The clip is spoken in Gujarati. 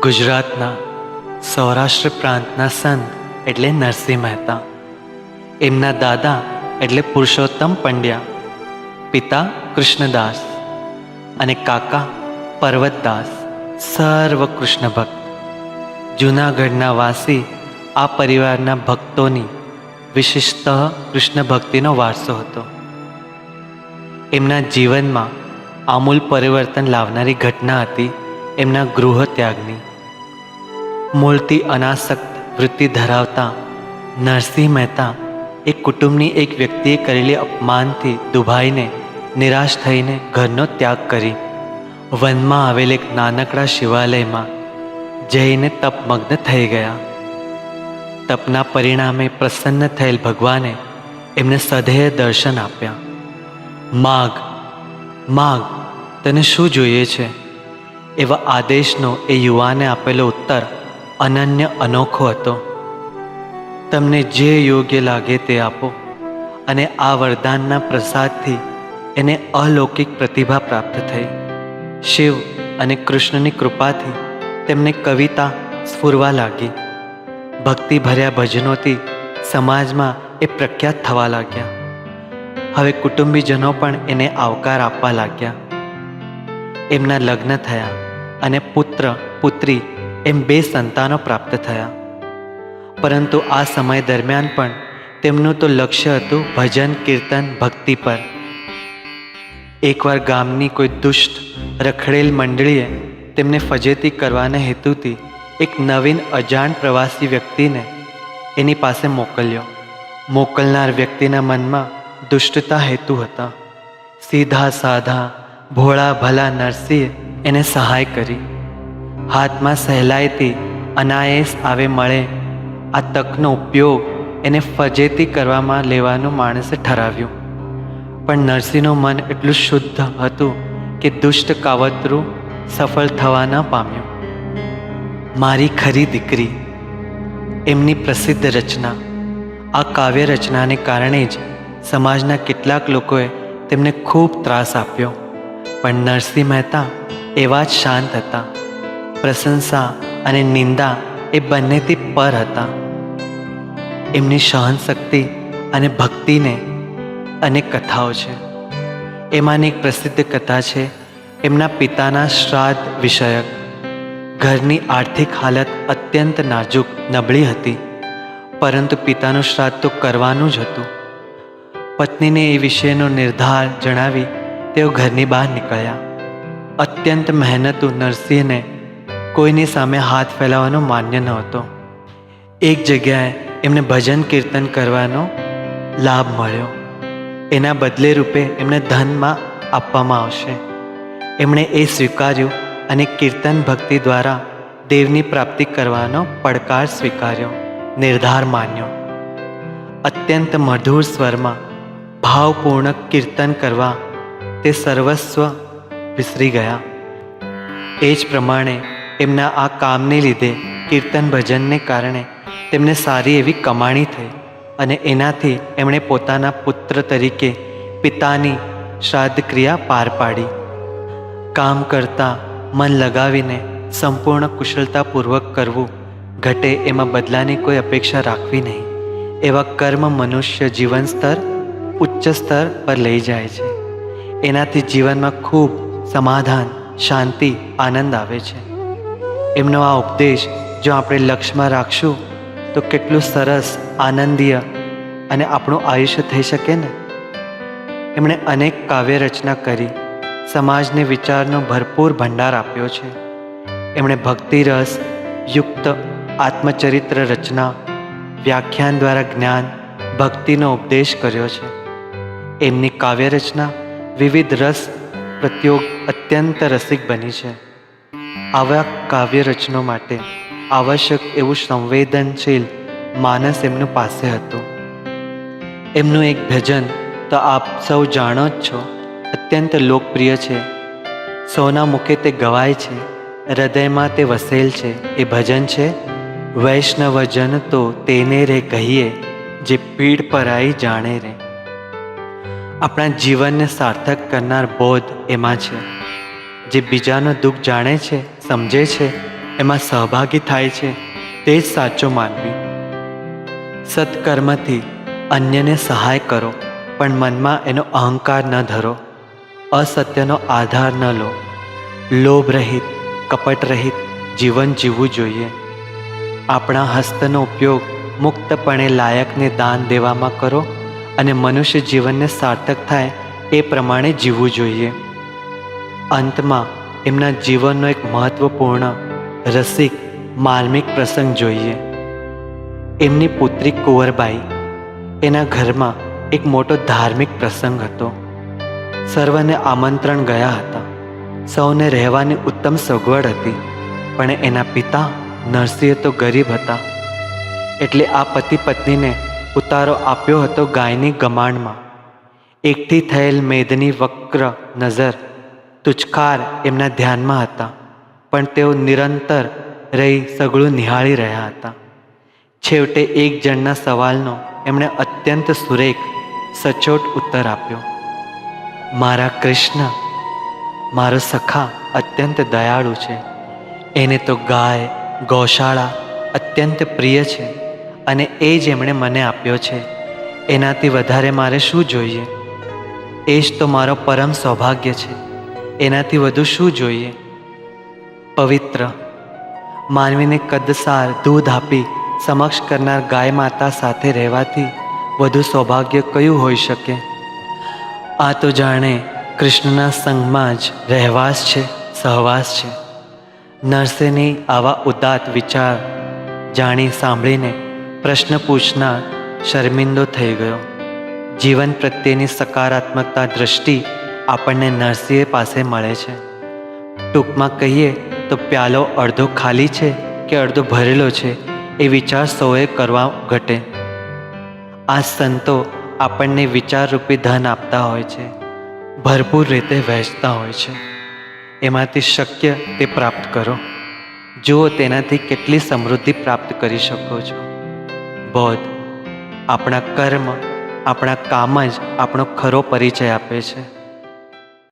ગુજરાતના સૌરાષ્ટ્ર પ્રાંતના સંત એટલે નરસિંહ મહેતા. એમના દાદા એટલે પુરુષોત્તમ પંડ્યા, પિતા કૃષ્ણદાસ અને કાકા પર્વતદાસ, સર્વ કૃષ્ણ ભક્ત. જૂનાગઢના વાસી આ પરિવારના ભક્તોની વિશિષ્ટ કૃષ્ણ ભક્તિનો વારસો હતો. એમના જીવનમાં આમૂલ પરિવર્તન લાવનારી ઘટના હતી એમના ગૃહ ત્યાગની. મૂળથી અનાસક્ત વૃત્તિ ધરાવતા નરસિંહ મહેતા એ કુટુંબની એક વ્યક્તિએ કરેલી અપમાનથી દુભાઈને નિરાશ થઈને ઘરનો ત્યાગ કરી વનમાં આવેલ એક નાનકડા શિવાલયમાં જઈને તપમગ્ન થઈ ગયા. તપના પરિણામે પ્રસન્ન થયેલ ભગવાને એમને સધેય દર્શન આપ્યા. માગ માગ, તને શું જોઈએ છે? એવા આદેશનો એ યુવાને આપેલો ઉત્તર અનન્ય અનોખો હતો. તમને જે યોગ્ય લાગે તે આપો. અને આ વરદાનના પ્રસાદથી એને અલૌકિક પ્રતિભા પ્રાપ્ત થઈ. શિવ અને કૃષ્ણની કૃપાથી તેમને કવિતા સ્ફુરવા લાગી. ભક્તિભર્યા ભજનોથી સમાજમાં એ પ્રખ્યાત થવા લાગ્યા. હવે કુટુંબીજનો પણ એને આવકાર આપવા લાગ્યા. એમના લગ્ન થયા અને પુત્ર પુત્રી એમ 2 સંતાનો પ્રાપ્ત થયા. પરંતુ આ સમય દરમિયાન પણ તેમનું તો લક્ષ્ય હતું ભજન કીર્તન ભક્તિ પર. એકવાર ગામની કોઈ દુષ્ટ રખડેલ મંડળીએ તેમને ફજેતી કરવાના હેતુથી એક નવીન અજાણ પ્રવાસી વ્યક્તિને એની પાસે મોકલ્યો. મોકલનાર વ્યક્તિના મનમાં દુષ્ટતા હેતુ હતા. સીધા સાધા ભોળા ભલા નરસિંહે એને સહાય કરી. હાથમાં સહેલાઈથી અનાયાસ આવે મળે આ તકનો ઉપયોગ એને ફજેતી કરવામાં લેવાનું માણસે ઠરાવ્યું. પણ નરસિંહનું મન એટલું શુદ્ધ હતું કે દુષ્ટ કાવતરું સફળ થવા ન પામ્યું. મારી ખરી દીકરી એમની પ્રસિદ્ધ રચના. આ કાવ્ય રચનાને કારણે જ સમાજના કેટલાક લોકોએ તેમને ખૂબ ત્રાસ આપ્યો. પણ નરસિંહ મહેતા એવા જ શાંત હતા. પ્રશંસા અને નિંદા એ બંનેથી પર હતા. એમની સહનશક્તિ અને ભક્તિને અનેક કથાઓ છે. એમાંની એક પ્રસિદ્ધ કથા છે એમના પિતાના શ્રાદ્ધ વિષયક. ઘરની આર્થિક હાલત અત્યંત નાજુક નબળી હતી, પરંતુ પિતાનું શ્રાદ્ધ તો કરવાનું જ હતું. પત્નીને એ વિષયનો નિર્ધાર જણાવી તેઓ ઘરની બહાર નીકળ્યા. અત્યંત મહેનતુ નરસિંહને કોઈની સામે હાથ ફેલાવવાનો માન્ય નહોતો. એક જગ્યાએ એમને ભજન કીર્તન કરવાનો લાભ મળ્યો. એના બદલે રૂપે એમને ધનમાં આપવામાં આવશે. એમણે એ સ્વીકાર્યું અને કીર્તન ભક્તિ દ્વારા દેવની પ્રાપ્તિ કરવાનો પડકાર સ્વીકાર્યો, નિર્ધાર માન્યો. અત્યંત મધુર સ્વરમાં ભાવપૂર્ણ કીર્તન કરવા તે સર્વસ્વ વિસરી ગયા. એ જ પ્રમાણે એમના આ કામને લીધે કીર્તન ભજનને કારણે તેમને સારી એવી કમાણી થઈ અને એનાથી એમણે પોતાના પુત્ર તરીકે પિતાની શ્રાદ્ધ ક્રિયા પાર પાડી. કામ કરતાં મન લગાવીને સંપૂર્ણ કુશળતાપૂર્વક કરવું, ઘટે એમાં બદલાની કોઈ અપેક્ષા રાખવી નહીં. એવા કર્મ મનુષ્ય જીવન સ્તર ઉચ્ચ સ્તર પર લઈ જાય છે. એનાથી જીવનમાં ખૂબ સમાધાન, શાંતિ, આનંદ આવે છે. એમનો આ ઉપદેશ જો આપણે લક્ષ્યમાં રાખશું તો કેટલું સરસ, આનંદીય અને આપણું આયુષ્ય થઈ શકે ને. એમણે અનેક કાવ્ય રચના કરી, સમાજને વિચારનો ભરપૂર ભંડાર આપ્યો છે. એમણે ભક્તિરસ યુક્ત આત્મચરિત્ર રચના, વ્યાખ્યાન દ્વારા જ્ઞાન ભક્તિનો ઉપદેશ કર્યો છે. એમની કાવ્ય રચના વિવિધ રસ પ્રત્યોગ અત્યંત રસિક બની છે. આવા કાવ્ય રચનો માટે આવશ્યક એવું સંવેદનશીલ માનસ એમનું પાસે હતું. એમનું એક ભજન તો આપ સૌ જાણો જ છો, અત્યંત લોકપ્રિય છે. સૌના મુખે તે ગવાય છે, હૃદયમાં તે વસેલ છે. એ ભજન છે, વૈષ્ણવજન તો તેને રે કહીએ, જે પીડ પરાઈ જાણે રે. આપણા જીવનને સાર્થક કરનાર બોધ એમાં છે. જે બીજાનું દુઃખ જાણે છે, સમજે છે એમાં સહભાગી થાય છે તે જ સાચો માનવી. સત્કર્મથી અન્યને સહાય કરો, પણ મનમાં એનો અહંકાર ન ધરો. અસત્યનો આધાર ન લો. લોભ રહિત, કપટ રહિત જીવન જીવવું જોઈએ. આપણા હસ્તનો ઉપયોગ મુક્તપણે લાયકને દાન દેવામાં કરો અને મનુષ્ય જીવનને સાર્થક થાય એ પ્રમાણે જીવવું જોઈએ. અંતમાં એમના જીવનનો એક મહત્વપૂર્ણ રસિક માર્મિક પ્રસંગ જોઈએ. એમની પુત્રી કુંવરબાઈ, એના ઘરમાં એક મોટો ધાર્મિક પ્રસંગ હતો. સર્વને આમંત્રણ ગયા હતા. સૌને રહેવાની ઉત્તમ સગવડ હતી, પણ એના પિતા નરસિંહ તો ગરીબ હતા. એટલે આ પતિ પત્નીને ઉતારો આપ્યો હતો ગાયની ગમાણમાં. એકઠી થયેલ મેદની વક્ર નજર તુચ્છકાર એમના ધ્યાનમાં હતા, પણ તેઓ નિરંતર રહી સગળું નિહાળી રહ્યા હતા. છેવટે એક જણના સવાલનો એમણે અત્યંત સુરેખ સચોટ ઉત્તર આપ્યો. મારા કૃષ્ણ, મારો સખા અત્યંત દયાળુ છે. એને તો ગાય, ગૌશાળા અત્યંત પ્રિય છે અને એ જ એમણે મને આપ્યો છે. એનાથી વધારે મારે શું જોઈએ? એ જ તો મારો પરમ સૌભાગ્ય છે. એનાથી વધુ શું જોઈએ? પવિત્ર માનવીને કદસાર દૂધ આપી સમક્ષ કરનાર ગાય માતા સાથે રહેવાથી વધુ સૌભાગ્ય કયું હોઈ શકે? આ તો જાણે કૃષ્ણના સંગમાં જ રહેવાસ છે, સહવાસ છે. નરસિંહની આવા ઉદાત્ત વિચાર જાણી સાંભળીને પ્રશ્ન પૂછનાર શર્મિંદો થઈ ગયો. જીવન પ્રત્યેની સકારાત્મકતા દ્રષ્ટિ આપણને નરસિંહ પાસે મળે છે. ટૂંકમાં કહીએ તો પ્યાલો અડધો ખાલી છે કે અડધો ભરેલો છે એ વિચાર સૌએ કરવા ઘટે. આ સંતો આપણને વિચારરૂપી ધન આપતા હોય છે, ભરપૂર રીતે વહેંચતા હોય છે. એમાંથી શક્ય તે પ્રાપ્ત કરો. જુઓ તેનાથી કેટલી સમૃદ્ધિ પ્રાપ્ત કરી શકો છો. બોધ આપણા કર્મ, આપણા કામ જ આપણો ખરો પરિચય આપે છે.